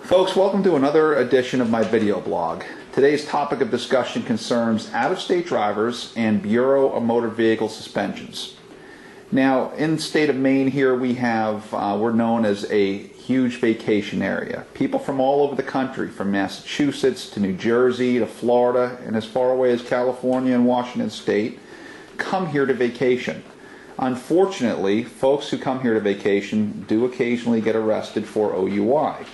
Folks, welcome to another edition of my video blog. Today's topic of discussion concerns out-of-state drivers and Bureau of Motor Vehicle suspensions. Now, in the state of Maine here, we're known as a huge vacation area. People from all over the country, from Massachusetts to New Jersey to Florida and as far away as California and Washington State, come here to vacation. Unfortunately, folks who come here to vacation do occasionally get arrested for OUI.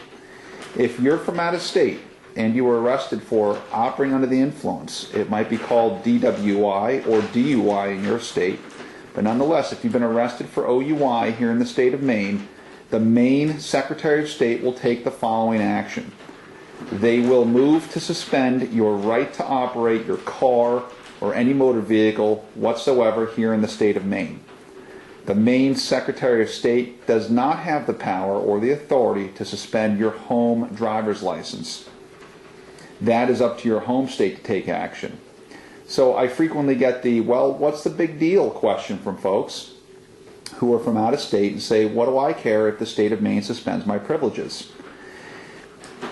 If you're from out of state and you were arrested for operating under the influence, it might be called DWI or DUI in your state. But nonetheless, if you've been arrested for OUI here in the state of Maine, the Maine Secretary of State will take the following action. They will move to suspend your right to operate your car or any motor vehicle whatsoever here in the state of Maine. The Maine Secretary of State does not have the power or the authority to suspend your home driver's license. That is up to your home state to take action. So I frequently get the, well, what's the big deal question from folks who are from out of state and say, what do I care if the state of Maine suspends my privileges?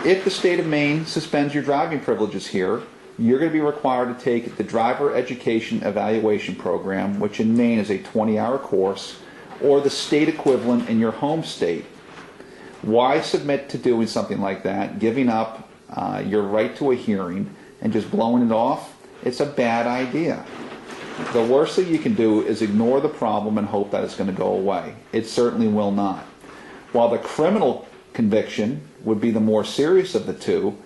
If the state of Maine suspends your driving privileges here, you're going to be required to take the Driver Education Evaluation Program, which in Maine is a 20-hour course, or the state equivalent in your home state. Why submit to doing something like that, giving up your right to a hearing and just blowing it off? It's a bad idea. The worst thing you can do is ignore the problem and hope that it's going to go away. It certainly will not. While the criminal conviction would be the more serious of the two,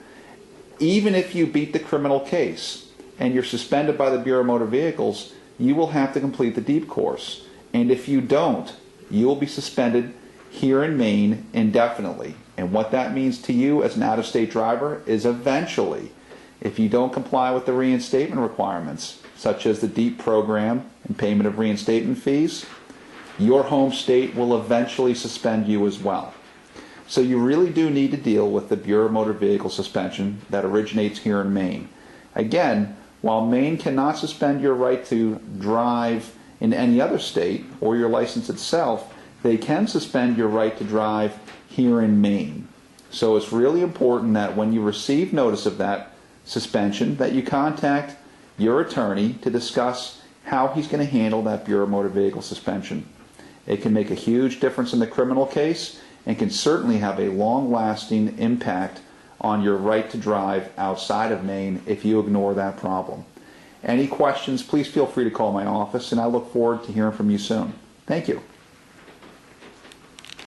even if you beat the criminal case and you're suspended by the Bureau of Motor Vehicles, you will have to complete the DEEP course. And if you don't, you will be suspended here in Maine indefinitely. And what that means to you as an out-of-state driver is eventually, if you don't comply with the reinstatement requirements, such as the DEEP program and payment of reinstatement fees, your home state will eventually suspend you as well. So you really do need to deal with the Bureau of Motor Vehicle suspension that originates here in Maine. Again, while Maine cannot suspend your right to drive in any other state or your license itself, they can suspend your right to drive here in Maine. So it's really important that when you receive notice of that suspension, that you contact your attorney to discuss how he's going to handle that Bureau of Motor Vehicle suspension. It can make a huge difference in the criminal case and can certainly have a long-lasting impact on your right to drive outside of Maine if you ignore that problem. Any questions, please feel free to call my office, and I look forward to hearing from you soon. Thank you.